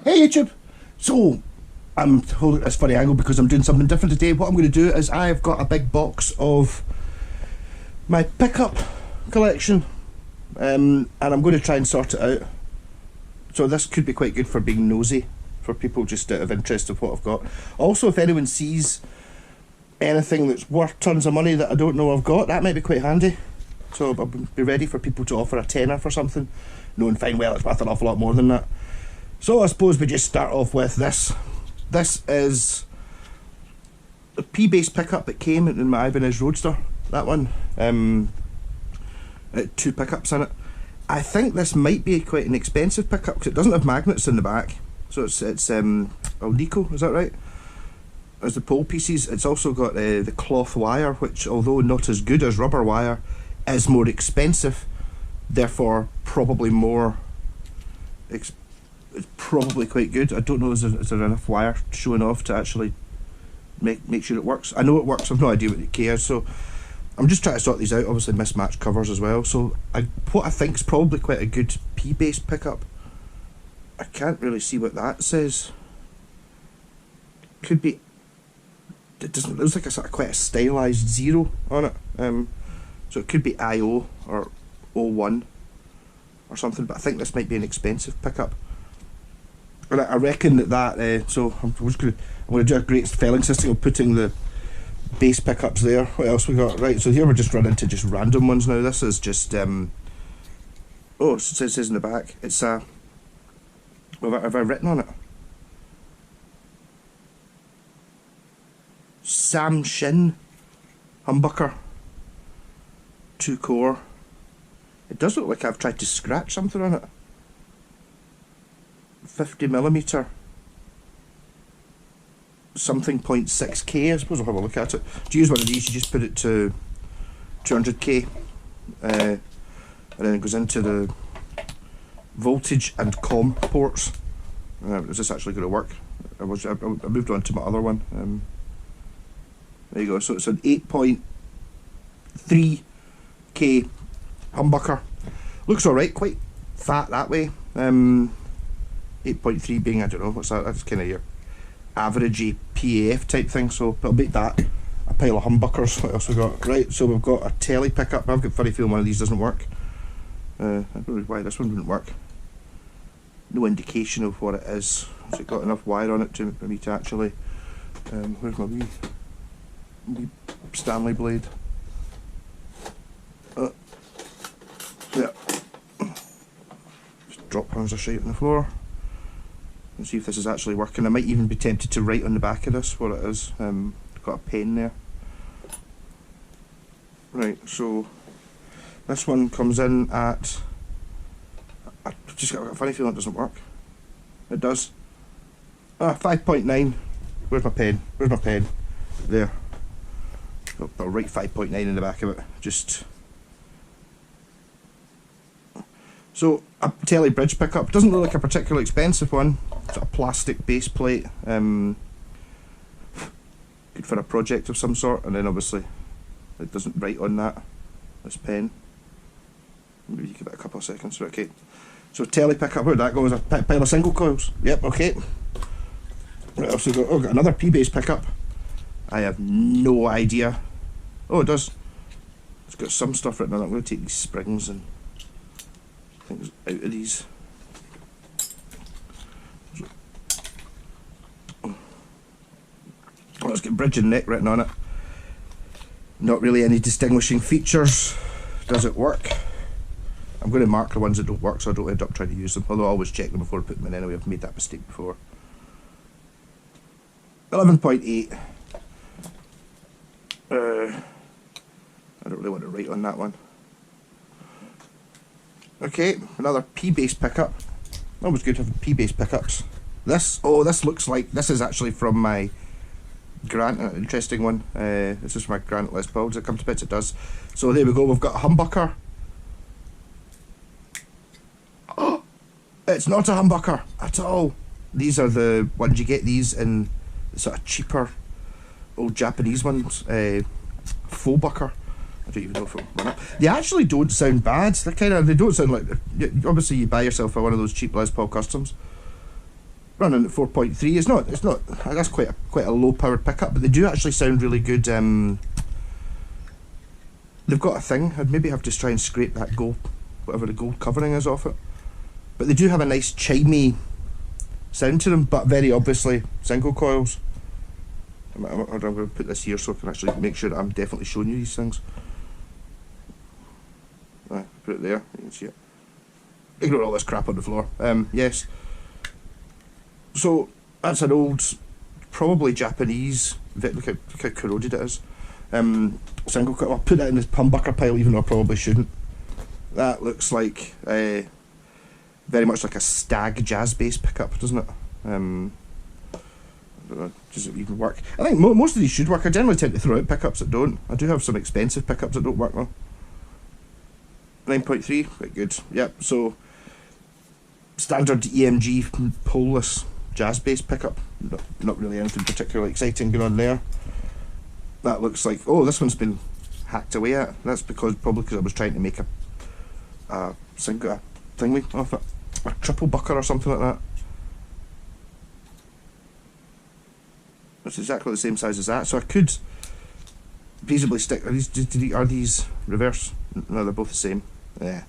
Hey YouTube! So, I'm holding this funny angle because I'm doing something different today. What I'm going to do is I've got a big box of my pickup collection and I'm going to try and sort it out. So this could be quite good for being nosy, for people just out of interest of what I've got. Also, if anyone sees anything that's worth tons of money that I don't know I've got, that might be quite handy. So I'll be ready for people to offer a tenner for something, knowing fine well it's worth an awful lot more than that. So I suppose we just start off with this. This is a P-base pickup that came in my Ibanez Roadster. That one. It had 2 pickups in it. I think this might be quite an expensive pickup because it doesn't have magnets in the back. So it's Alnico, is that right? As the pole pieces. It's also got the cloth wire, which although not as good as rubber wire, is more expensive. Therefore, probably more. It's probably quite good. I don't know, is there enough wire showing off to actually make sure it works? I know it works, I've no idea what it cares, so I'm just trying to sort these out. Obviously mismatched covers as well, so what I think is probably quite a good P-base pickup. I can't really see what that says. Could be, it looks like a sort of quite a stylized 0 on it, so it could be IO or O1 or something, but I think this might be an expensive pickup. And I reckon that so I'm going to do a great felling system of putting the base pickups there. What else we got? Right, so here we're just running to just random ones now. This is just oh, it says in the back. It's have I written on it? Sam Shin humbucker 2-core. It does look like I've tried to scratch something on it. 50mm something 0.6k. I suppose I'll have a look at it. To use one of these, you just put it to 200k and then it goes into the voltage and com ports. Is this actually going to work? I moved on to my other one. There you go. So it's an 8.3k humbucker. Looks alright, quite fat that way. 8.3 being, I don't know, what's that? That's kind of your averagey PAF type thing, so I'll make that a pile of humbuckers. What else we got? Right, so we've got a telly pickup. I've got a funny feeling one of these doesn't work. I don't know why this one wouldn't work. No indication of what it is. Has it got enough wire on it for me to actually... where's my wee Stanley blade? Yeah. Just drop Panzer straight on the floor. And see if this is actually working. I might even be tempted to write on the back of this what it is. I've got a pen there. Right, so this one comes in at... I just got a funny feeling it doesn't work. It does. 5.9. Where's my pen? Where's my pen? There. I'll write 5.9 in the back of it. Just... So, a telly bridge pickup. Doesn't look like a particularly expensive one. It's a plastic base plate. Good for a project of some sort, and then obviously it doesn't write on that, this pen. Maybe you give it a couple of seconds. Right, okay. So telly pickup, where'd that go? Is a pile of single coils? Yep, okay. Right, also got another P-base pickup. I have no idea. Oh, it does. It's got some stuff written on it. I'm going to take these springs and things out of these. Oh, it's got bridge and neck written on it. Not really any distinguishing features. Does it work? I'm going to mark the ones that don't work so I don't end up trying to use them, although I always check them before I put them in anyway. I've made that mistake before. 11.8. I don't really want to write on that one. Okay, another P-base pickup. Always good to have P-base pickups. This looks like, this is actually from my Grant, an interesting one. This is my Grant Les Paul. Does it come to bits? It does. So there we go, we've got a humbucker. Oh, it's not a humbucker at all. These are the ones you get these in the sort of cheaper old Japanese ones. Faux bucker. I don't even know if it'll run up. They actually don't sound bad. They don't sound like... Obviously you buy yourself one of those cheap Les Paul Customs. running at 4.3. It's not. That's quite a low powered pickup, but they do actually sound really good. They've got a thing. I'd maybe have to try and scrape that gold, whatever the gold covering is off it. But they do have a nice chimey sound to them, but very obviously single coils. I'm going to put this here so I can actually make sure that I'm definitely showing you these things. Put it there, you can see it. Ignore all this crap on the floor. Yes. So that's an old, probably Japanese. Look how corroded it is. Single coil. I'll put that in this humbucker pile, even though I probably shouldn't. That looks like very much like a Stag jazz bass pickup, doesn't it? I don't know, does it even work? I think most of these should work. I generally tend to throw out pickups that don't. I do have some expensive pickups that don't work though. 9.3, quite good. Yep, so standard EMG poleless jazz bass pickup. Not really anything particularly exciting going on there. That looks like, oh, this one's been hacked away at. That's probably because I was trying to make a single thingy off it, a triple bucker or something like that. It's exactly the same size as that, so I could feasibly stick. Are these reverse? No, they're both the same. Yeah,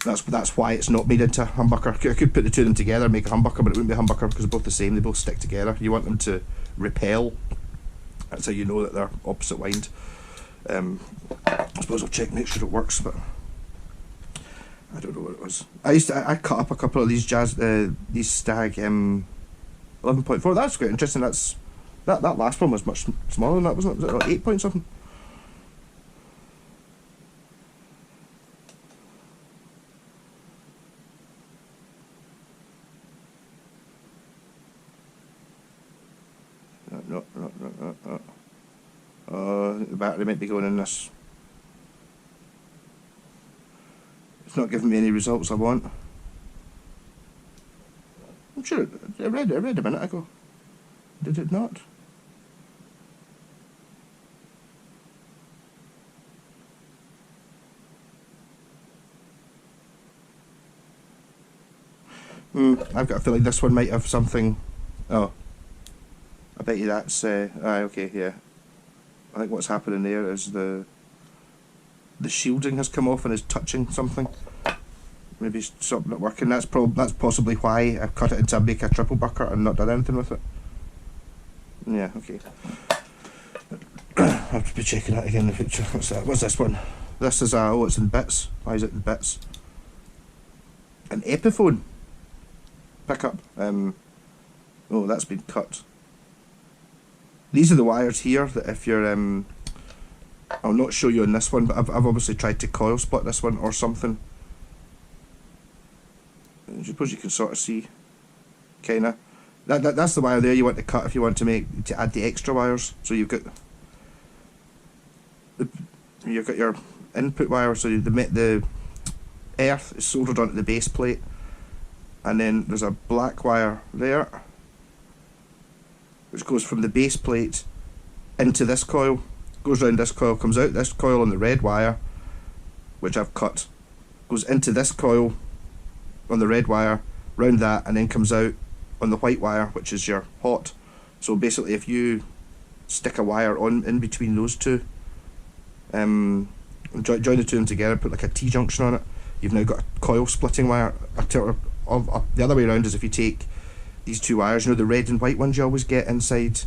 that's why it's not made into a humbucker. I could put the two of them together and make a humbucker, but it wouldn't be a humbucker because they're both the same. They both stick together. You want them to repel. That's how you know that they're opposite wind. I suppose I'll check, make sure it works, but I don't know what it was. I cut up a couple of these these Stag 11.4. That's quite interesting. That last one was much smaller than that, wasn't it? Was it like 8 point something? No. I think the battery might be going in this. It's not giving me any results I want. I'm sure I read a minute ago. Did it not? I've got a feeling this one might have something. Oh, I bet you that's. Okay, yeah. I think what's happening there is the shielding has come off and is touching something. Maybe something not working. That's possibly why I've cut it into make a triple bucker and not done anything with it. Yeah, okay. I'll have to be checking that again in the future. What's that? What's this one? This is it's in bits. Why is it in bits? An Epiphone pickup. Oh, that's been cut. These are the wires here that if you're I'll not show you on this one, but I've obviously tried to coil split this one or something. I suppose you can sort of see, kinda. That's the wire there you want to cut if you want to add the extra wires. So you've got your input wire, so the earth is soldered onto the base plate, and then there's a black wire there, which goes from the base plate into this coil, goes round this coil, comes out this coil on the red wire, which I've cut, goes into this coil on the red wire, round that, and then comes out on the white wire, which is your hot. So basically if you stick a wire in between those two, join the two of them together, put like a T-junction on it, you've now got a coil splitting wire. The other way around is if you take these two wires, you know the red and white ones you always get inside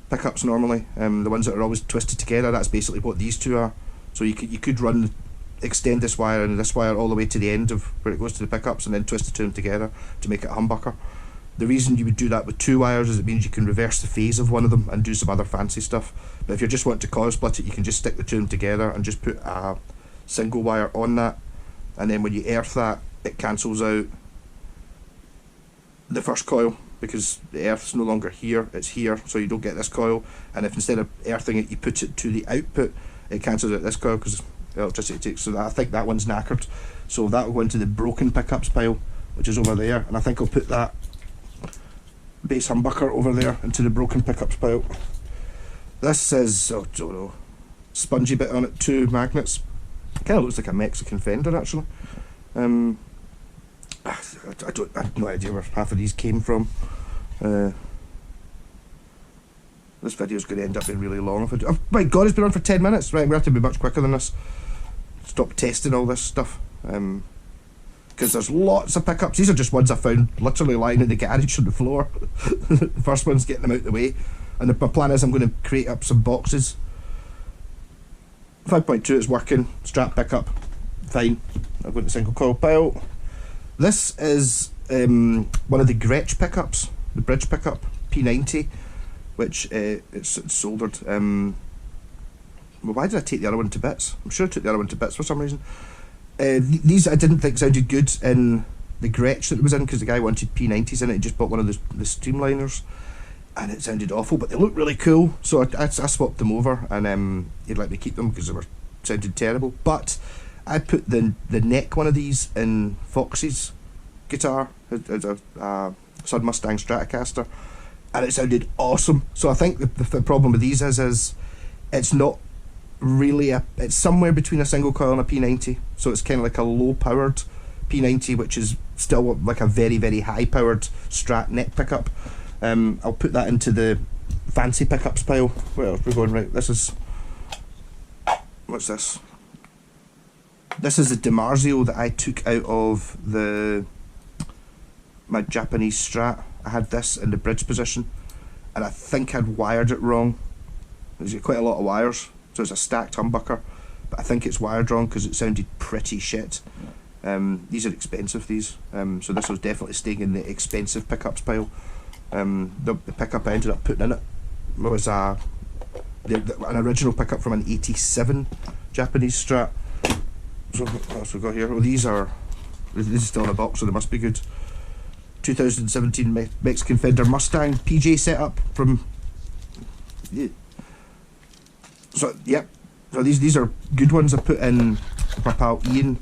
pickups normally, the ones that are always twisted together, that's basically what these two are. So you could extend this wire and this wire all the way to the end of where it goes to the pickups and then twist the two of them together to make it a humbucker. The reason you would do that with two wires is it means you can reverse the phase of one of them and do some other fancy stuff. But if you just want to coil split it, you can just stick the two of them together and just put a single wire on that, and then when you earth that, it cancels out the first coil because the earth's no longer here, it's here, so you don't get this coil. And if instead of earthing it you put it to the output, it cancels out this coil because electricity takes. So I think that one's knackered, so that will go into the broken pickups pile, which is over there, and I think I'll put that base humbucker over there into the broken pickups pile. This says, oh, I don't know, spongy bit on it, 2 magnets. Kind of looks like a Mexican fender actually. I have no idea where half of these came from. This video's going to end up being really long if I do. Oh my god, it's been on for 10 minutes. Right, we have to be much quicker than this. Stop testing all this stuff. Because there's lots of pickups. These are just ones I found literally lying in the garage on the floor. The first one's getting them out of the way. And my plan is I'm going to create up some boxes. 5.2 is working. Strap pickup. Fine. I've got the single coil pile. This is one of the Gretsch pickups. The bridge pickup. P90. Which it's soldered. Well, why did I take the other one to bits? I'm sure I took the other one to bits for some reason. These I didn't think sounded good in the Gretsch that it was in, because the guy wanted P90s in it. He just bought one of the streamliners, and it sounded awful, but they look really cool, so I swapped them over, and he'd let me keep them because they sounded terrible. But I put the neck one of these in Foxy's guitar. It's a Sun Mustang Stratocaster, and it sounded awesome. So I think the problem with these is it's not really it's somewhere between a single coil and a P90, so it's kind of like a low powered P90, which is still like a very, very high powered Strat neck pickup. I'll put that into the fancy pickups pile. Where are we going? Right, this is, what's this? This is the DiMarzio that I took out of my Japanese Strat. I had this in the bridge position, and I think I'd wired it wrong. There's quite a lot of wires, so it's a stacked humbucker, but I think it's wired wrong because it sounded pretty shit. These are expensive, these. So this was definitely staying in the expensive pickups pile. The pickup I ended up putting in it was an original pickup from an 87 Japanese Strat. So what else we got here? Well, this is still in a box, so they must be good. 2017 Mexican Fender Mustang PJ setup from. Yeah. So yep. So these are good ones. I put in my pal Ian.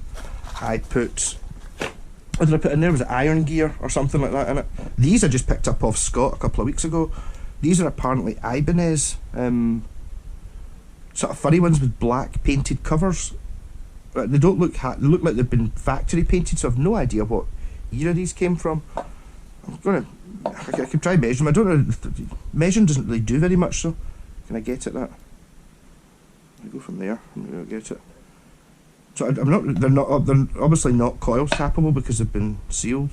I put. What did I put in there? Was it iron gear or something like that in it? These I just picked up off Scott a couple of weeks ago. These are apparently Ibanez, sort of furry ones with black painted covers. They don't look they look like they've been factory painted, so I've no idea what era these came from. I can try measuring them. I don't know. Measuring doesn't really do very much, so can I get at that? I go from there. I'm gonna get it. So I'm not. They're obviously not coil tappable because they've been sealed.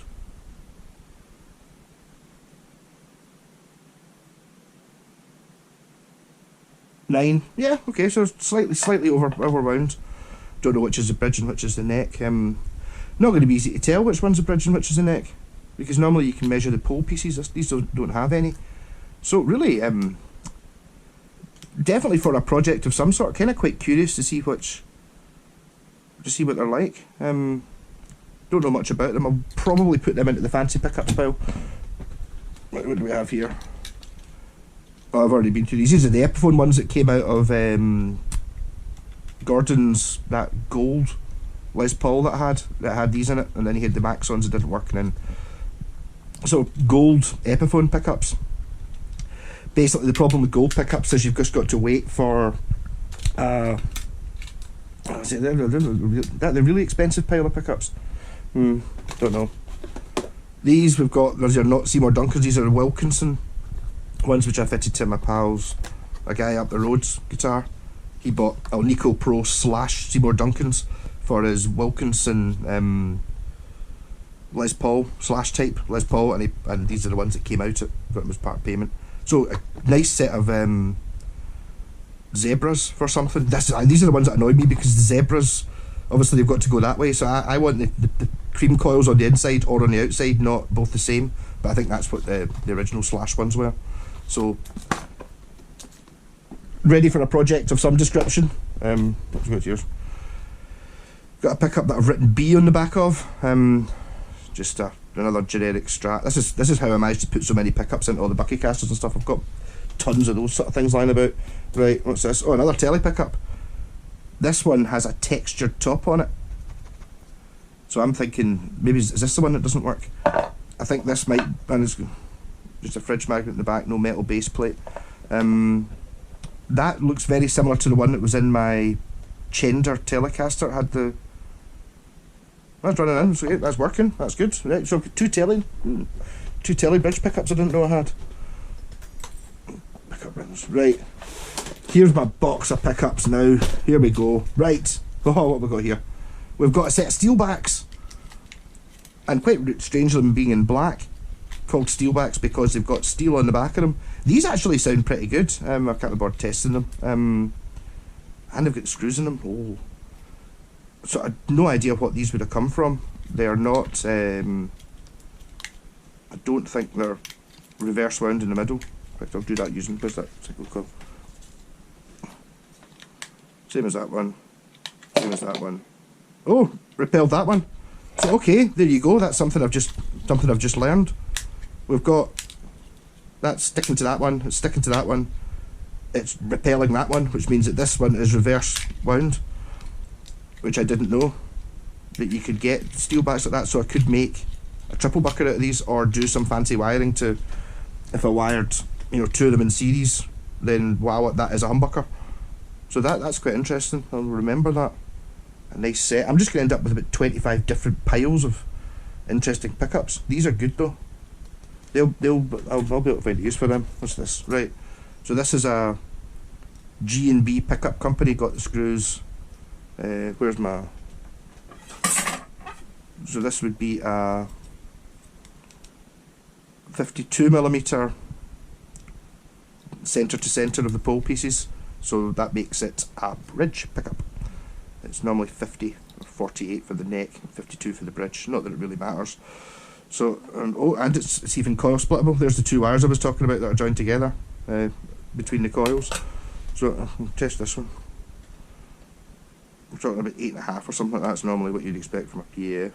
Nine. Yeah. Okay. So slightly overwound. Don't know which is the bridge and which is the neck. Not going to be easy to tell which one's the bridge and which is the neck, because normally you can measure the pole pieces. These don't have any. So really, definitely for a project of some sort, kind of quite curious to see what they're like. Don't know much about them. I'll probably put them into the fancy pickups pile. What do we have here? Oh, I've already been through these. These are the Epiphone ones that came out of Gordon's, that gold Les Paul that had these in it, and then he had the Maxons that didn't work, and then so gold Epiphone pickups. Basically the problem with gold pickups is you've just got to wait for they're really expensive pile of pickups. Don't know. These we've got, these are not Seymour Duncans, these are Wilkinson ones which I fitted to my pal's, a guy up the road's guitar. He bought El Nico Pro / Seymour Duncans for his Wilkinson Les Paul / type Les Paul, and these are the ones that came out. Got them as part of payment. So a nice set of zebras for something. These are the ones that annoy me, because the zebras, obviously they've got to go that way. So I want the cream coils on the inside or on the outside, not both the same. But I think that's what the original / ones were. So ready for a project of some description. What's got yours? Got a pickup that I've written B on the back of. Just another generic Strat. This is how I managed to put so many pickups into all the Buckycasters and stuff. I've got tons of those sort of things lying about. Right, what's this? Oh, another tele pickup. This one has a textured top on it. So I'm thinking, maybe is this the one that doesn't work? I think this might, and it's just a fridge magnet in the back, no metal base plate. That looks very similar to the one that was in my Chender Telecaster. It had That's running in, so that's working, that's good. Right, so two telly bridge pickups I didn't know I had. Pickup rings, right. Here's my box of pickups now. Here we go. Right, oh, what have we got here? We've got a set of steel backs, and quite strangely them being in black, called steel backs because they've got steel on the back of them. These actually sound pretty good. I can't be bothered testing them. And they've got screws in them. Oh. So I had no idea what these would have come from. They're not, I don't think they're reverse wound in the middle. In fact, I'll do that using, where's that single coil? Same as that one. Same as that one. Oh, repelled that one. So okay, there you go. That's something I've just learned. We've got that's sticking to that one. It's sticking to that one. It's repelling that one, which means that this one is reverse wound, which I didn't know that you could get steel backs like that. So I could make a triple bucket out of these, or do some fancy wiring to, if I wired, you know, two of them in series, then wow, that is a humbucker. So that's quite interesting. I'll remember that. A nice set. I'm just going to end up with about 25 different piles of interesting pickups. These are good though. I'll be able to find a use for them. What's this? Right. So this is a G&B pickup company. Got the screws. Where's my? So this would be a 52mm centre to centre of the pole pieces. So that makes it a bridge pickup. It's normally 50 or 48 for the neck, 52 for the bridge. Not that it really matters. So, oh, and it's even coil splittable. There's the two wires I was talking about that are joined together between the coils. So I'll test this one. We're talking about 8.5 or something like that. That's normally what you'd expect from a PAF.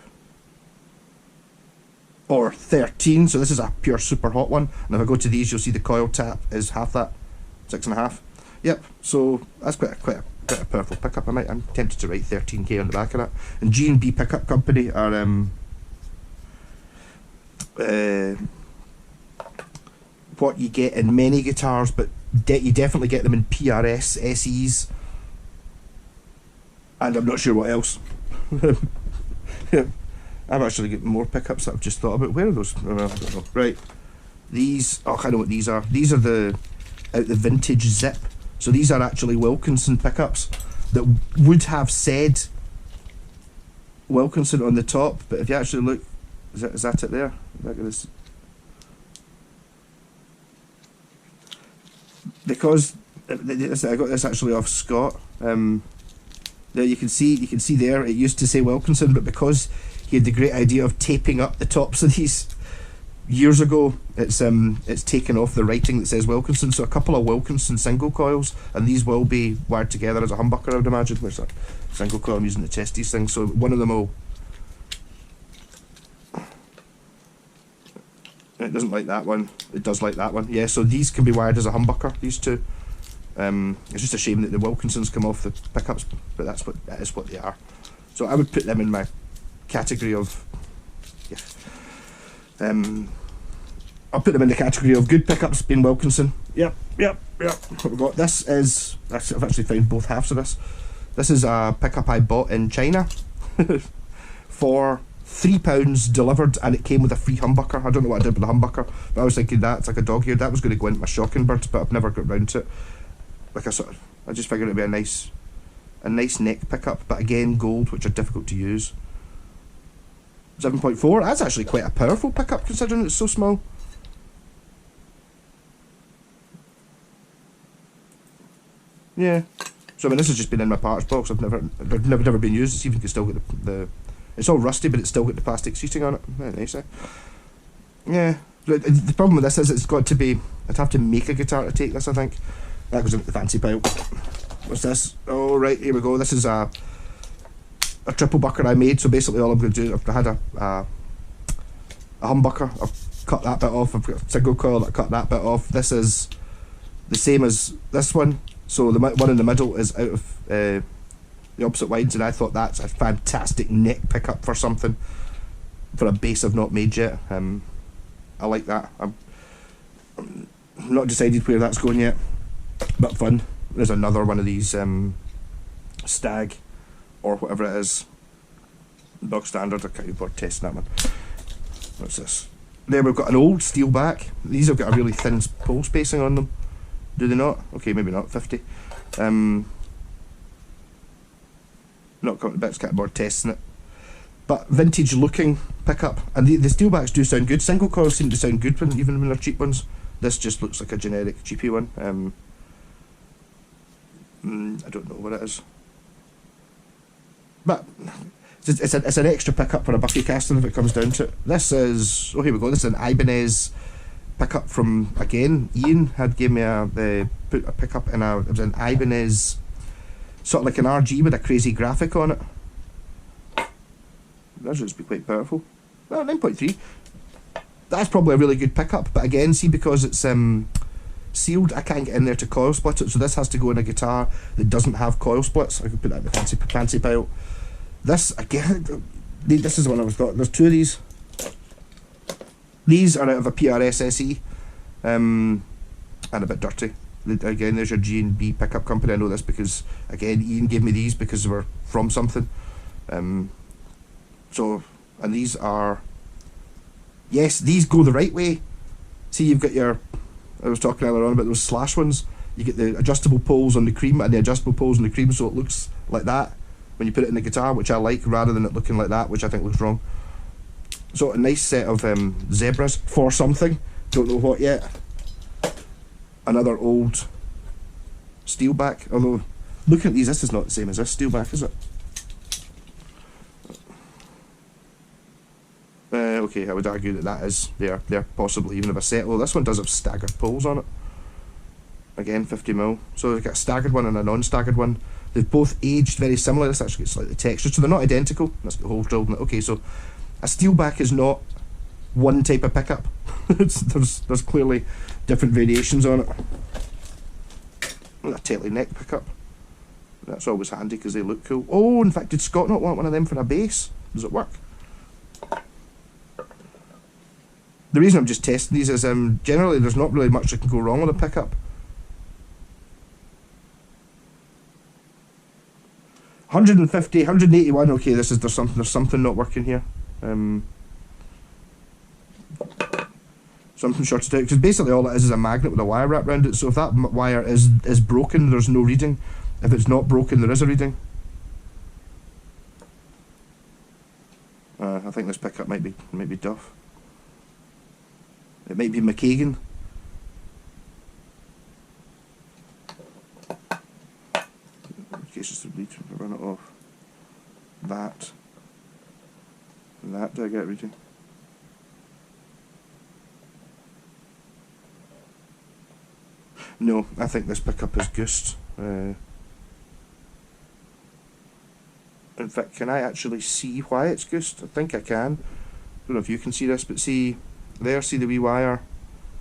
Or 13. So this is a pure super hot one. And if I go to these, you'll see the coil tap is half that, 6.5. Yep. So that's quite a powerful pickup. I'm tempted to write 13k on the back of that. And G&B Pickup Company are what you get in many guitars, but you definitely get them in PRS SEs, and I'm not sure what else. I've actually got more pickups that I've just thought about. Where are those? Oh, I don't know. Right, these. Oh, I know what these are. These are the vintage Zip. So these are actually Wilkinson pickups that would have said Wilkinson on the top, but if you actually look, is that it there? Look at this. Because I got this actually off Scott. There you can see there it used to say Wilkinson, but because he had the great idea of taping up the tops of these years ago, it's taken off the writing that says Wilkinson. So a couple of Wilkinson single coils, and these will be wired together as a humbucker, I would imagine. Where's that single coil I'm using to test these things? So one of them will. It doesn't like that one. It does like that one. Yeah, so these can be wired as a humbucker, these two. It's just a shame that the Wilkinsons come off the pickups, but that is what they are. So I would put them in my category of, yeah. I'll put them in the category of good pickups being Wilkinson. Yep. What we got? I've actually found both halves of this. This is a pickup I bought in China for £3 delivered, and it came with a free humbucker. I don't know what I did with the humbucker, but I was thinking that's like a dog ear. That was going to go into my shocking bird, but I've never got round to it. I just figured it'd be a nice neck pickup, but again gold, which are difficult to use. 7.4. That's actually quite a powerful pickup considering it's so small. Yeah. So I mean, this has just been in my parts box. They've never been used. It's even still got the. It's all rusty, but it's still got the plastic seating on it. Very nice, eh? Yeah. The problem with this is it's got to be. I'd have to make a guitar to take this, I think. That goes into the fancy pile. What's this? Oh, right, here we go. This is a triple bucker I made. So basically all I'm going to do, I've had a humbucker. I've cut that bit off. I've got a single coil. I cut that bit off. This is the same as this one. So the one in the middle is out of the opposite wides, and I thought that's a fantastic neck pickup for something, for a bass I've not made yet. I like that. I'm not decided where that's going yet, but fun. There's another one of these Stag or whatever it is Bog standard, I can't bother testing that one. What's this? There we've got an old steel back. These have got a really thin pole spacing on them. Do they not? Okay, maybe not. 50. Not got the bits, can't bother testing it. But vintage looking pickup. And the steel backs do sound good. Single coils seem to sound good even when they're cheap ones. This just looks like a generic cheapy one. I don't know what it is. But it's an extra pickup for a bucky casting if it comes down to it. This is, oh here we go, this is an Ibanez pickup from, again, Ian had gave me put a pickup in it was an Ibanez, sort of like an RG with a crazy graphic on it. That should be quite powerful. Well, 9.3. That's probably a really good pickup, but again, see, because it's sealed, I can't get in there to coil split it, so this has to go in a guitar that doesn't have coil splits. I could put that in the fancy pile. This, again, this is the one I've got. There's two of these. These are out of a PRS SE, and a bit dirty. Again, there's your G&B pickup company. I know this because, again, Ian gave me these because they were from something. So, and these are, yes, these go the right way. See, you've got your, I was talking earlier on about those slash ones. You get the adjustable poles on the cream and the adjustable poles on the cream, so it looks like that when you put it in the guitar, which I like, rather than it looking like that, which I think looks wrong. So a nice set of zebras for something, don't know what yet. Another old steel back, although looking at these, this is not the same as this steel back, is it? Okay, I would argue that is, they're possibly even of a set, although this one does have staggered poles on it. Again, 50mm. So they've got a staggered one and a non-staggered one. They've both aged very similar. This actually gets slightly textured, so they're not identical. That's the whole drilled in it. Okay, so a steel back is not one type of pickup. there's clearly different variations on it. And a Tetley neck pickup. That's always handy because they look cool. Oh, in fact, did Scott not want one of them for a bass? Does it work? The reason I'm just testing these is generally there's not really much that can go wrong with a pickup. 150, 181. Okay, there's something not working here. Something shorted out, because basically all it is a magnet with a wire wrapped around it. So if that wire is broken, there's no reading. If it's not broken, there is a reading. I think this pickup might be Duff. It might be McKagan. In case it's the bleed, run it off. That. Do I get reading? No, I think this pickup is goosed. In fact, can I actually see why it's goosed? I think I can. I don't know if you can see this, but see there, see the wee wire?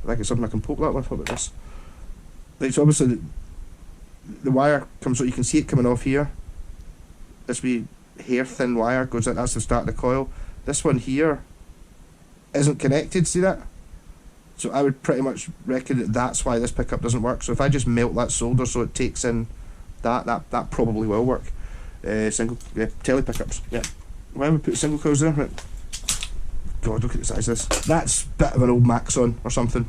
I think it's something I can poke that with. What about this? Right, so obviously the wire comes, so you can see it coming off here. This wee hair thin wire goes out, that's the start of the coil. This one here isn't connected, see that? So I would pretty much reckon that that's why this pickup doesn't work. So if I just melt that solder so it takes in that probably will work. Single, Tetley pickups, yeah. Why would we put single coils there? Right. God, look at the size of this. That's a bit of an old Maxon or something.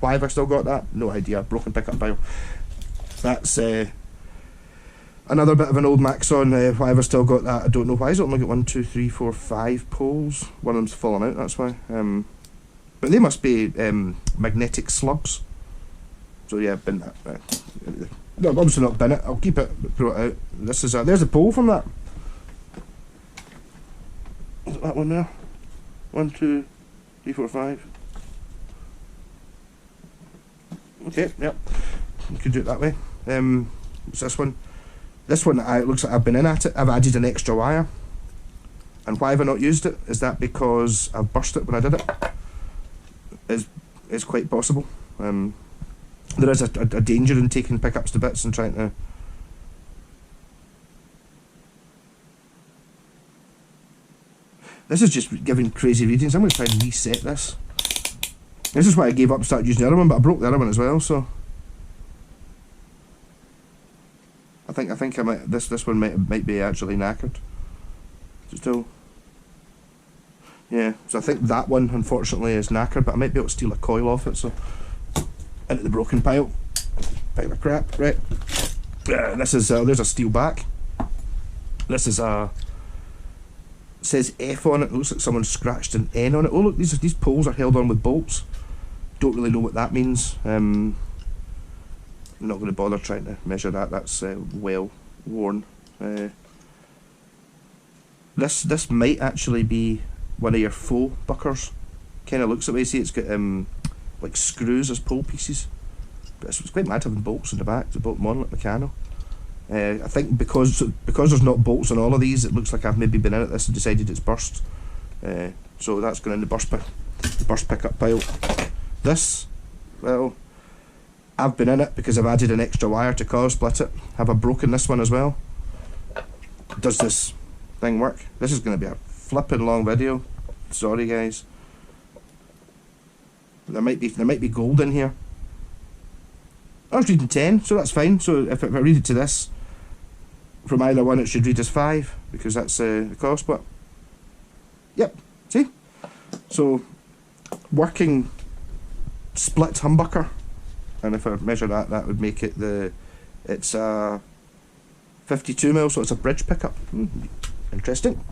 Why have I still got that? No idea. Broken pickup pile. That's another bit of an old Maxon. Why have I still got that? I don't know. Why is it only got 1, 2, 3, 4, 5 poles? One of them's fallen out, that's why. But they must be magnetic slugs. So yeah, bin that. No, obviously not bin it. I'll keep it, but throw it out. This is there's a pole from that. Is it that one there? 1, 2, 3, 4, 5. Okay, yep. You could do it that way. What's this one? This one, it looks like I've been in at it. I've added an extra wire. And why have I not used it? Is that because I burst it when I did it? It's quite possible. There is a danger in taking pickups to bits and trying to... This is just giving crazy readings. I'm going to try and reset this. This is why I gave up and started using the other one, but I broke the other one as well, so... I think I might, this one might be actually knackered. Still, Yeah, so I think that one unfortunately is knackered, but I might be able to steal a coil off it, so into the broken pile of crap. Right, this is there's a steel back. This is a, says F on it. It looks like someone scratched an N on it. Oh look, these poles are held on with bolts. Don't really know what that means. I'm not going to bother trying to measure that. That's well worn. This might actually be one of your faux buckers. Kind of looks that way. See, it's got like screws as pole pieces, but it's quite mad having bolts in the back to bolt them on like Meccano. I think because there's not bolts on all of these, it looks like I've maybe been in at this and decided it's burst. So that's going in the burst pickup pile. This, well, I've been in it because I've added an extra wire to coil split it. Have I broken this one as well? Does this thing work? This is going to be a flipping long video. Sorry guys. There might be gold in here. I was reading 10, so that's fine. So if I read it to this, from either one it should read as 5, because that's the coil split. Yep, see? So, working split humbucker, and if I measure that, that would make it it's a 52mm, so it's a bridge pickup. Interesting.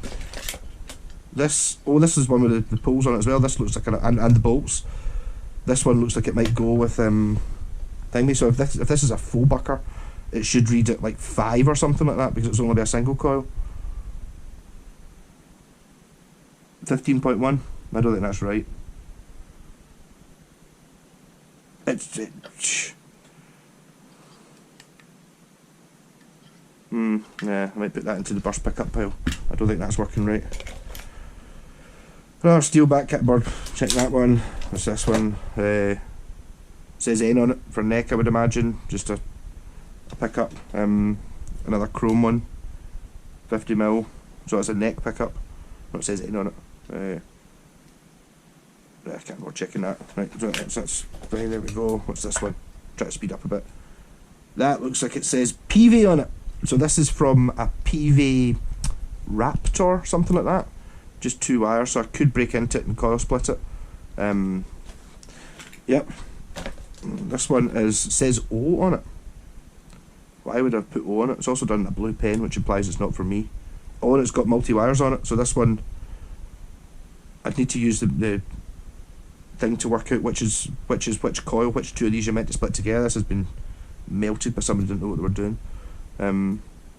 This is one with the poles on it as well. This looks like and the bolts. This one looks like it might go with thingy. So if this is a faux bucker, it should read at like 5 or something like that, because it's only a single coil. 15.1. I don't think that's right. Yeah, I might put that into the burst pickup pile. I don't think that's working right. Oh, steel back kit bird. Check that one. What's this one? Says N on it for neck, I would imagine. Just a pickup. Another chrome one. 50mm. So it's a neck pickup. But it says N on it. I can't bother checking that. Right, so that's fine. There we go. What's this one? Try to speed up a bit. That looks like it says PV on it. So this is from a PV Raptor, something like that. Just 2 wires, so I could break into it and coil split it. Yep. This one says O on it. Why would I put O on it? It's also done in a blue pen, which implies it's not for me. Oh, and it's got multi-wires on it, so this one I'd need to use the thing to work out which coil, which 2 of these you're meant to split together. This has been melted by somebody who didn't know what they were doing.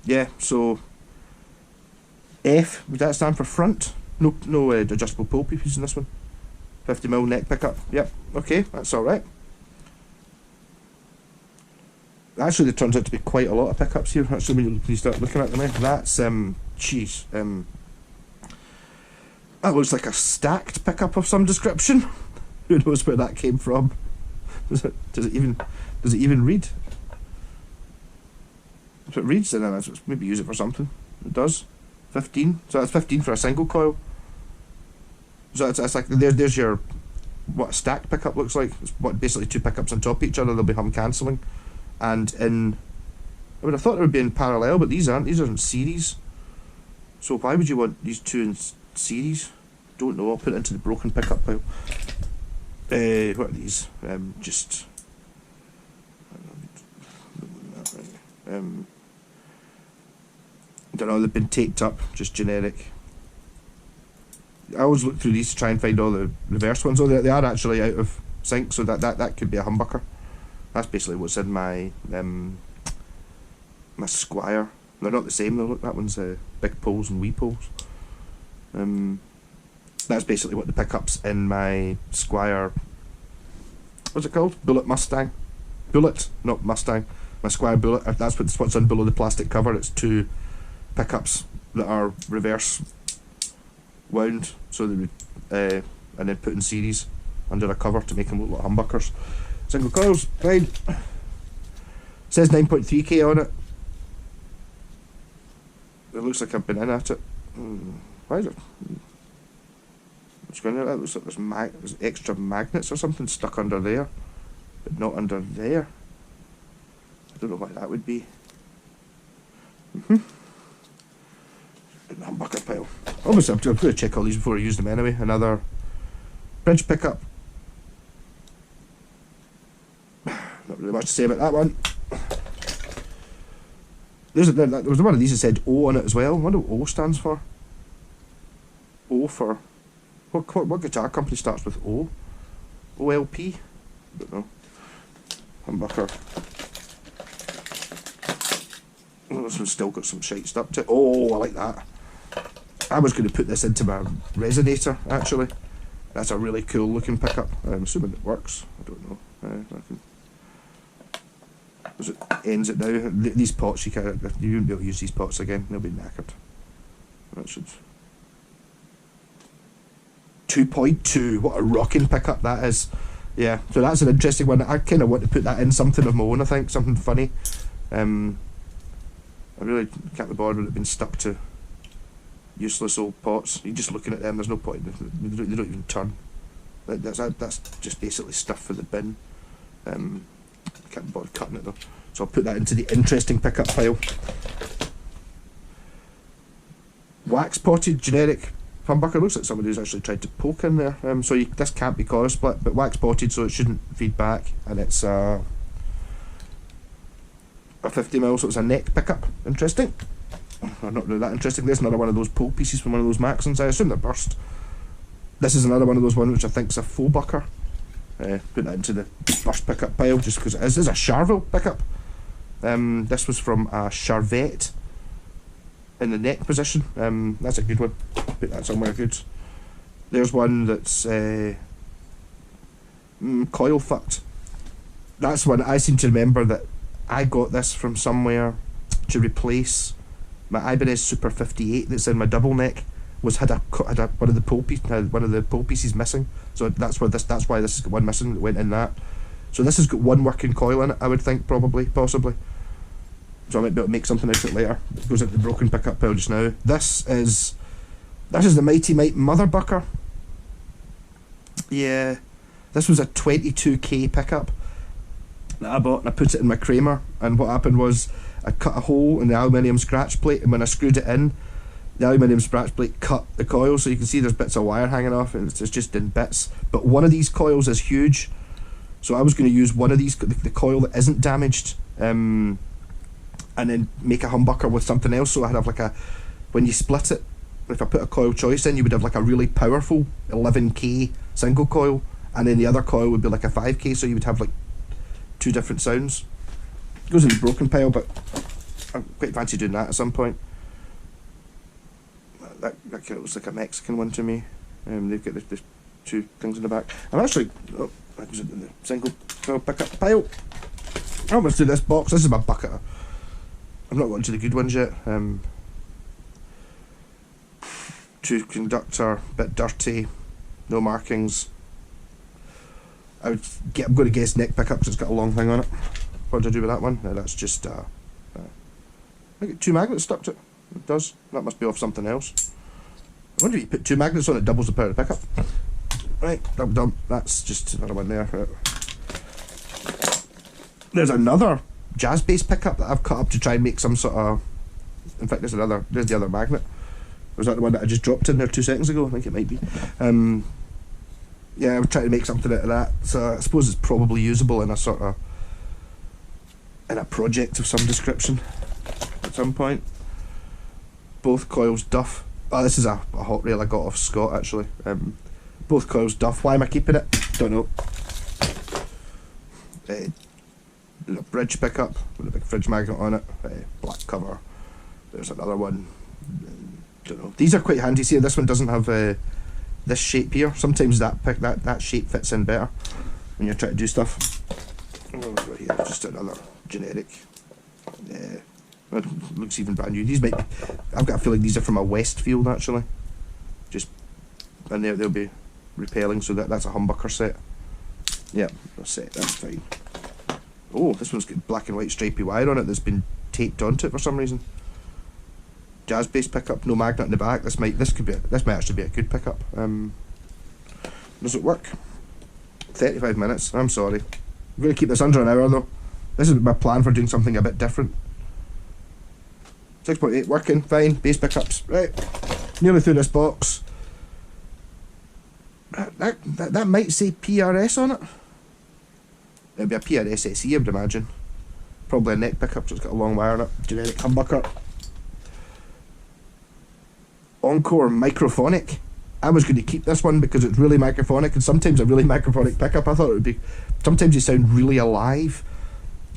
Yeah, so F, would that stand for front? No adjustable pole pieces in this one. 50mm neck pickup. Yep, okay, that's alright. Actually, there turns out to be quite a lot of pickups here. Actually, when you start looking at them, that's jeez, that looks like a stacked pickup of some description. Who knows where that came from? Does it even read? If it reads, then let's maybe use it for something. It does. 15. So that's 15 for a single coil. So it's like there's your what a stacked pickup looks like. It's what basically 2 pickups on top of each other. They'll be hum cancelling, and I would have thought it would be in parallel, but these aren't. These are in series. So why would you want these 2 in series? Don't know. I'll put it into the broken pickup pile. What are these? Just. I don't know, they've been taped up, just generic. I always look through these to try and find all the reverse ones. Oh, they are actually out of sync, so that could be a humbucker. That's basically what's in my my Squire. They're not the same though. Look, that one's big poles and wee poles. That's basically what the pickups in my Squire. What's it called? Bullet Mustang. Bullet, not Mustang. My Squire Bullet. That's what's on below the plastic cover. It's 2 pickups that are reverse wound, so they would, and then put in series under a cover to make them look like humbuckers. Single coils, fine. It says 9.3k on it. It looks like I've been in at it. Why is it? That looks like there's extra magnets or something stuck under there, but not under there. I don't know why that would be. Humbucker pile. Obviously, I'm going to check all these before I use them anyway. Another bridge pickup. Not really much to say about that one. There was one of these that said O on it as well. I wonder what O stands for. O for... What guitar company starts with O? OLP? I don't know. Humbucker. Oh, this one's still got some shite stuff to it. Oh, I like that. I was going to put this into my resonator, actually. That's a really cool looking pickup. I'm assuming it works. I don't know. It ends it now. These pots, you wouldn't be able to use these pots again. They'll be knackered. That should... 2.2. What a rocking pickup that is. Yeah, so that's an interesting one. I kind of want to put that in something of my own, I think. Something funny. I really can't be bothered with it being stuck to useless old pots. You're just looking at them, there's no point. They don't even turn. That's just basically stuff for the bin. I can't be bothered cutting it though. So I'll put that into the interesting pickup pile. Wax potted generic humbucker. Looks like somebody who's actually tried to poke in there. So this can't be coil split, but wax potted, so it shouldn't feed back. And it's a 50mm, so it's a neck pickup. Interesting. Not really that interesting. There's another one of those pole pieces from one of those Maxons. I assume they're burst. This is another one of those ones which I think is a faux bucker. Put that into the burst pickup pile just because it is. This is a Charvel pickup. This was from a Charvette in the neck position. That's a good one. Put that somewhere good. There's one that's coil fucked. That's one I seem to remember that I got this from somewhere to replace my Ibanez Super 58 that's in my double neck. Had one of the pole pieces missing, so that's why this has got one missing that went in that. So this has got one working coil in it, I would think, possibly. So I might be able to make something out of it later. It goes into the broken pickup pile just now. This is the Mighty Mite Mother Bucker. Yeah, this was a 22k pickup that I bought and I put it in my Kramer, and what happened was I cut a hole in the aluminium scratch plate, and when I screwed it in, the aluminium scratch plate cut the coil, so you can see there's bits of wire hanging off, and it's just in bits. But one of these coils is huge, so I was going to use one of these, the coil that isn't damaged, and then make a humbucker with something else. So I'd have like when you split it, if I put a coil choice in, you would have like a really powerful 11k single coil, and then the other coil would be like a 5k, so you would have like two different sounds. It goes in the broken pile, but I quite fancy doing that at some point. That kind of looks like a Mexican one to me. They've got the two things in the back. I'm actually... Oh, that goes into the single coil pickup pile. I almost do this box. This is my bucket. I'm not going to the good ones yet. Two conductor, bit dirty, no markings. I'm going to guess neck pickup because it's got a long thing on it. What did I do with that one? No, that's just I got two magnets stuck to it. It does. That must be off something else. I wonder if you put two magnets on it, doubles the power of the pickup. Right, done. That's just another one there. There's another jazz bass pickup that I've cut up to try and make some sort of... In fact, there's the other magnet. Was that the one that I just dropped in there 2 seconds ago? I think it might be. Yeah, I'm trying to make something out of that. So I suppose it's probably usable in a sort of... in a project of some description at some point. Both coils Duff. Oh, this is a hot rail I got off Scott actually. Both coils Duff. Why am I keeping it? Don't know. A bridge pickup with a big fridge magnet on it. Black cover. There's another one. Don't know. These are quite handy. See, this one doesn't have this shape here. Sometimes that shape fits in better when you're trying to do stuff. Right here, just another generic. Yeah. Looks even brand new. These might be, I've got a feeling these are from a Westfield actually. And they'll be repelling, so that's a humbucker set. Yeah, that's set, that's fine. Oh, this one's got black and white stripy wire on it that's been taped onto it for some reason. Jazz bass pickup, no magnet in the back. This might actually be a good pickup. Does it work? 35 minutes. I'm sorry. I'm going to keep this under an hour though. This is my plan for doing something a bit different. 6.8 working, fine, bass pickups. Right, nearly through this box. That might say PRS on it. It'd be a PRS SE, I would imagine. Probably a neck pickup, so it's got a long wire in it. Generic humbucker. Encore microphonic. I was going to keep this one because it's really microphonic, and sometimes a really microphonic pickup, I thought it would be... Sometimes you sound really alive.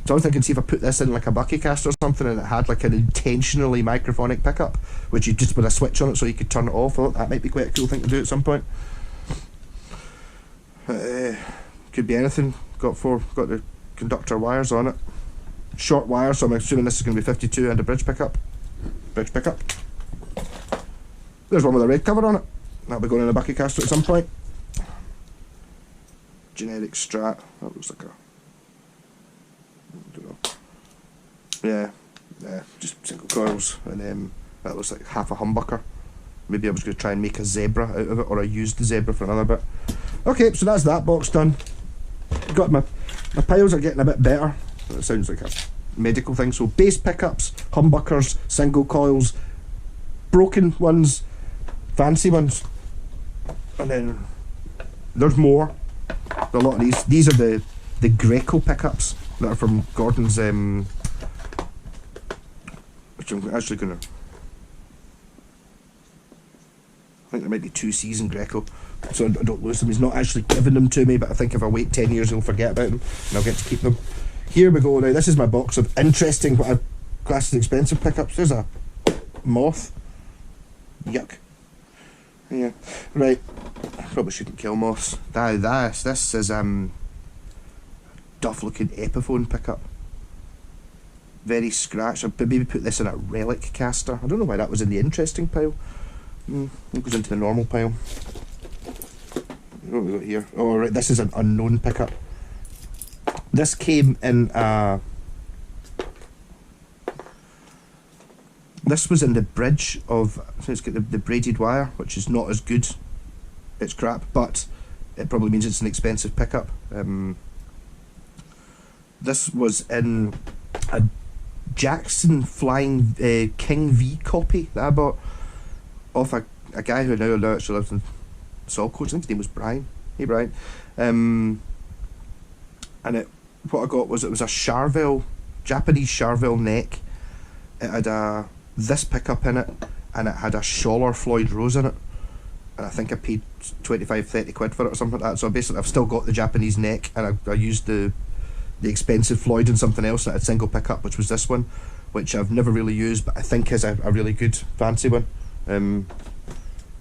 So I was thinking, see if I put this in like a Buckycast or something and it had like an intentionally microphonic pickup, which you just put a switch on it so you could turn it off. I thought that might be quite a cool thing to do at some point. Could be anything. Got the conductor wires on it. Short wire, so I'm assuming this is going to be 52 and a bridge pickup. Bridge pickup. There's one with a red cover on it. That'll be going in a Buckycaster at some point. Generic Strat. That looks like a... I don't know. Yeah, just single coils, and that looks like half a humbucker. Maybe I was going to try and make a zebra out of it, or I used the zebra for another bit. Okay, so that's that box done. Got my piles are getting a bit better. It sounds like a medical thing. So bass pickups, humbuckers, single coils, broken ones, fancy ones, and then there's more. A lot of these. These are the Greco pickups that are from Gordon's. Which I'm actually gonna. I think there might be 2 C's in Greco, so I don't lose them. He's not actually giving them to me, but I think if I wait 10 years he'll forget about them and I'll get to keep them. Here we go now. This is my box of interesting, what I class as expensive pickups. There's a moth. Yuck. Yeah. Right. I probably shouldn't kill moths. This is duff looking Epiphone pickup. Very scratched. I'd maybe put this in a relic caster. I don't know why that was in the interesting pile. It goes into the normal pile. What have we got here? Oh right, this is an unknown pickup. This came in this was in the bridge of, so it's got the braided wire, which is not as good. It's crap, but it probably means it's an expensive pickup. This was in a Jackson Flying King V copy that I bought off a guy who now actually lives in Saltcoats. I think his name was Brian. Hey Brian. And what I got was, it was a Charvel, Japanese Charvel neck. It had this pickup in it, and it had a Schaller Floyd Rose in it. And I think I paid 25-30 quid for it or something like that. So basically I've still got the Japanese neck, and I used the expensive Floyd and something else that had single pickup, which was this one, which I've never really used, but I think is a really good fancy one. We're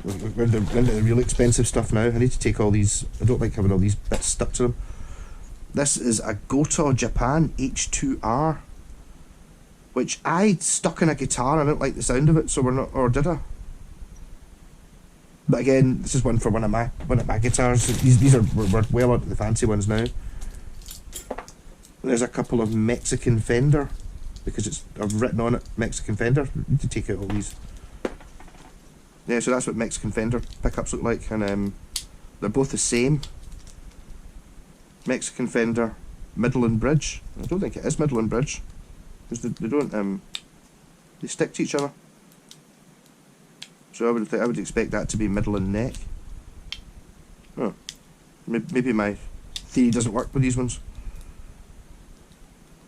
into the really expensive stuff now. I need to take all these. I don't like having all these bits stuck to them. This is a Goto Japan H2R, which I stuck in a guitar. I don't like the sound of it, so we're not. Or did I? But again, this is one for one of my guitars. These are we're well onto the fancy ones now. There's a couple of Mexican Fender, because I've written on it Mexican Fender. I need to take out all these. Yeah, so that's what Mexican Fender pickups look like, and they're both the same. Mexican Fender Midland Bridge. I don't think it is Midland Bridge, because they don't they stick to each other. So I would expect that to be Midland neck. Oh, maybe my theory doesn't work with these ones.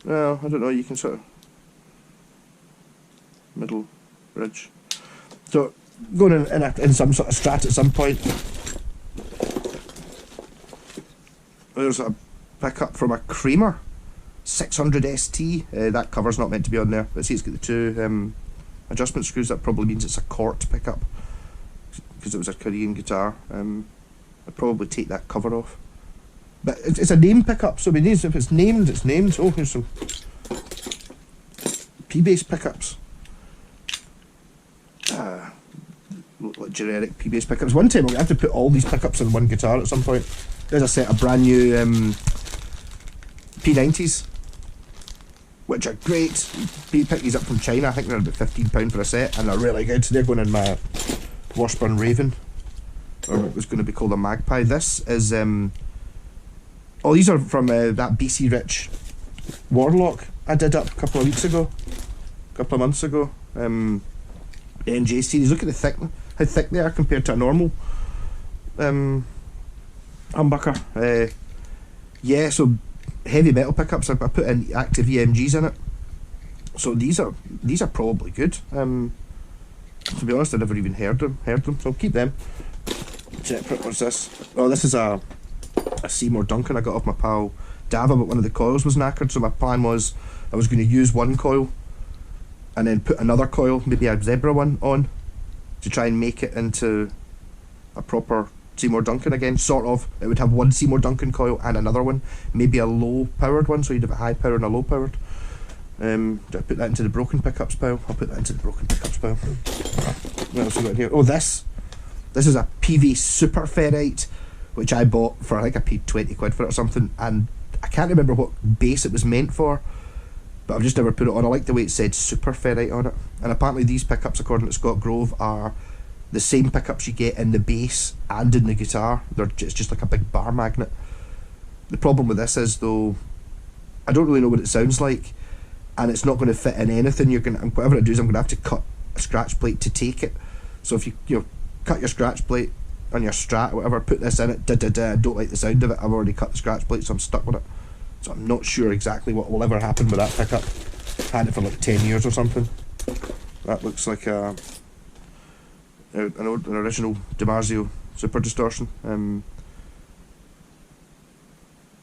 Well, I don't know. You can sort of middle bridge. So going in some sort of Strat at some point. There's a pickup from a Kramer 600 ST. That cover's not meant to be on there, but see, it's got the 2 adjustment screws. That probably means it's a Cort pickup, because it was a Korean guitar. I'd probably take that cover off. But it's a name pickup, so if it's named, it's named. Oh, here's some P-bass pickups. Like generic P-bass pickups. One time I'm going to have to put all these pickups on one guitar at some point. There's a set of brand new P90s, which are great. Pick these up from China. I think they're about £15 for a set, and they're really good. They're going in my Washburn Raven, or it was going to be called a Magpie. This is oh, these are from that BC Rich Warlock I did up a couple of months ago. NJ series. Look at how thick they are compared to a normal humbucker. Yeah, so heavy metal pickups. I put in active EMGs in it, so these are probably good. To be honest, I never even heard them. So I'll keep them. Separate. What's this? Oh, this is a Seymour Duncan I got off my pal Dava, but one of the coils was knackered. So my plan was I was going to use one coil and then put another coil, maybe a Zebra one, on to try and make it into a proper Seymour Duncan again. Sort of. It would have one Seymour Duncan coil and another one, maybe a low powered one, so you'd have a high power and a low powered. Do I put that into the broken pickups pile? I'll put that into the broken pickups pile. What else we got here? Oh, this is a PV Super Ferrite, which I bought for, I think I paid 20 quid for it or something, and I can't remember what base it was meant for, but I've just never put it on. I like the way it said Super Ferrite on it. And apparently these pickups, according to Scott Grove, are the same pickups you get in the bass and in the guitar. It's just like a big bar magnet. The problem with this is, though, I don't really know what it sounds like, and it's not going to fit in anything. Whatever I do is I'm going to have to cut a scratch plate to take it. So if you cut your scratch plate on your Strat or whatever, put this in it, I don't like the sound of it. I've already cut the scratch plate, so I'm stuck with it. So I'm not sure exactly what will ever happen with that pickup. Had it for like 10 years or something. That looks like an original DiMarzio Super Distortion.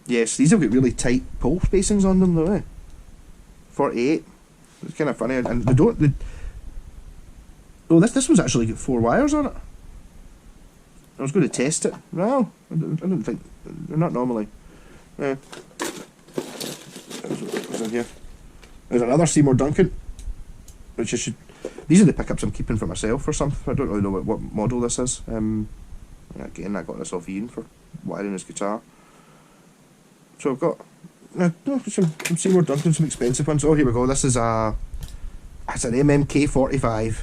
Yes, these have got really tight pole spacings on them though, 48. It's kind of funny, and they don't. Oh, this one's actually got 4 wires on it. I was going to test it. No, I didn't think. They're not normally. What's in here? There's another Seymour Duncan, which I should. These are the pickups I'm keeping for myself or something. I don't really know what model this is. Again, I got this off Ian for wiring his guitar. So I've got some Seymour Duncan, some expensive ones. Oh, here we go. This is it's an MMK45.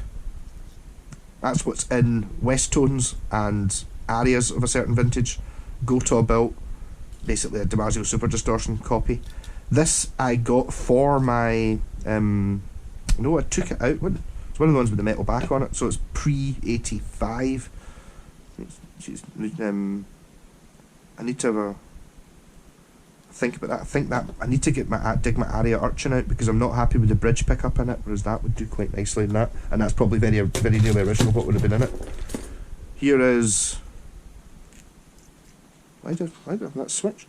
That's what's in Westtones and Arias of a certain vintage. Gotoh built, basically a DiMarzio Super Distortion copy. This I got for my, no, I took it out. It's one of the ones with the metal back on it, so it's pre-85. I need to have a think about that. I think that I need to dig my Aria Urchin out, because I'm not happy with the bridge pickup in it, whereas that would do quite nicely in that, and that's probably very nearly original what would have been in it. Here is why did that switch?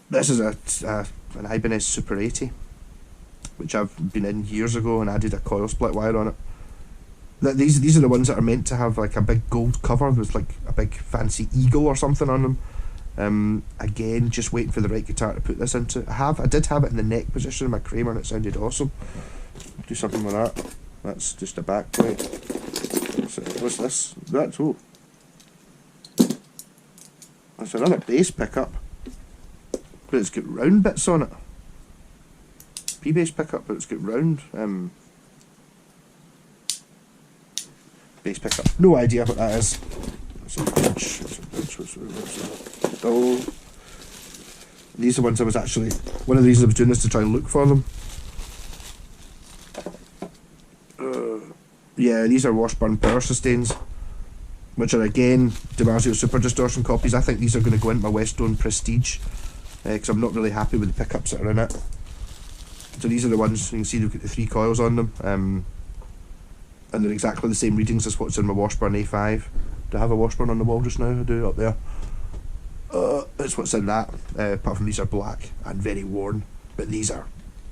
This is an Ibanez Super 80, which I've been in years ago and added a coil split wire on it. These are the ones that are meant to have like a big gold cover with like a big fancy eagle or something on them. Again, just waiting for the right guitar to put this into. I did have it in the neck position in my Kramer, and it sounded awesome. Do something with that. That's just a back plate. What's this? That's that's another bass pickup, but it's got round bits on it. P-bass pickup, but it's got round bass pickup. No idea what that is. It's a bench. Oh, these are ones I was actually. One of the reasons I was doing this to try and look for them. Yeah, these are Washburn Power Sustains, which are again DiMarzio Super Distortion copies. I think these are going to go into my Westone Prestige, because I'm not really happy with the pickups that are in it. So these are the ones, you can see they've got the 3 coils on them, and they're exactly the same readings as what's in my Washburn A5. Do I have a Washburn on the wall just now? I do, up there. That's what's in that, apart from these are black and very worn, but these are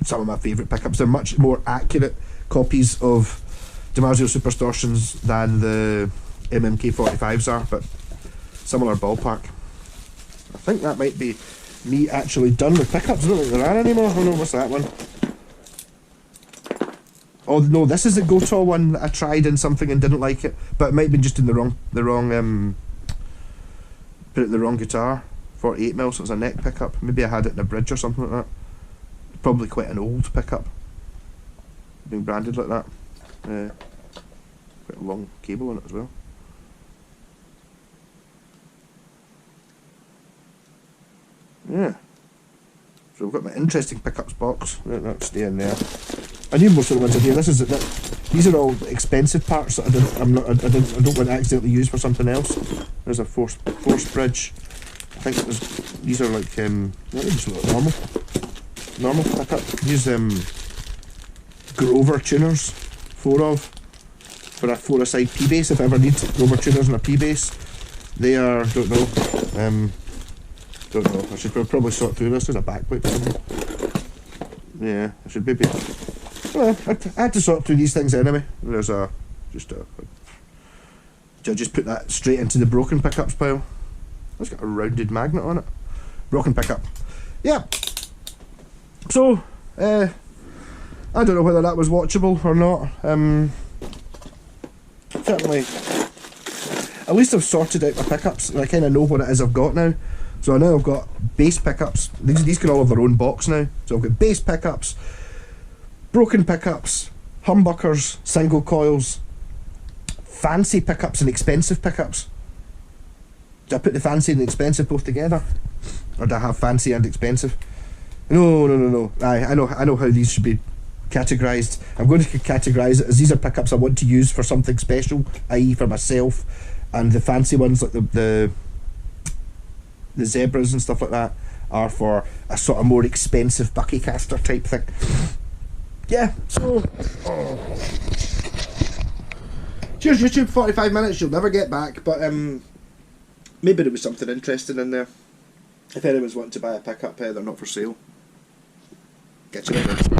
some of my favourite pickups. They're much more accurate copies of DiMarzio Super Distortions than the MMK45s are, but similar ballpark. I think that might be me actually done with pickups. I don't think there are anymore. Oh no, what's that one? Oh no, this is the Gotoh one that I tried in something and didn't like it, but it might have been just in the wrong put it in the wrong guitar. 48mm, so it's a neck pickup. Maybe I had it in a bridge or something like that. Probably quite an old pickup, being branded like that. Quite a long cable on it as well. Yeah. So we've got my interesting pickups box. That'll stay in there. I knew most of the ones in here. These are all expensive parts that I don't want to accidentally use for something else. There's a force bridge. I think these are like just normal pickup. Use Grover tuners, 4 of, for a 4-a-side P-base if I ever need Grover tuners and a P-base. They are, don't know, I should probably sort through this. There's a backplate for them. Yeah, I should maybe, well, I had to sort through these things anyway. There's do I just put that straight into the broken pickups pile? It's got a rounded magnet on it. Broken pickup. Yeah. So, I don't know whether that was watchable or not. Certainly, at least I've sorted out my pickups and I kind of know what it is I've got now. So I know I've got bass pickups. These can all have their own box now. So I've got bass pickups, broken pickups, humbuckers, single coils, fancy pickups and expensive pickups. Do I put the fancy and the expensive both together? Or do I have fancy and expensive? No. I know how these should be categorised. I'm going to categorise it as these are pickups I want to use for something special, i.e. for myself, and the fancy ones like the zebras and stuff like that are for a sort of more expensive Buckycaster type thing. Yeah, so cheers YouTube, 45 minutes, you'll never get back, but maybe there was something interesting in there. If anyone's wanting to buy a pickup, they're not for sale. Get you later.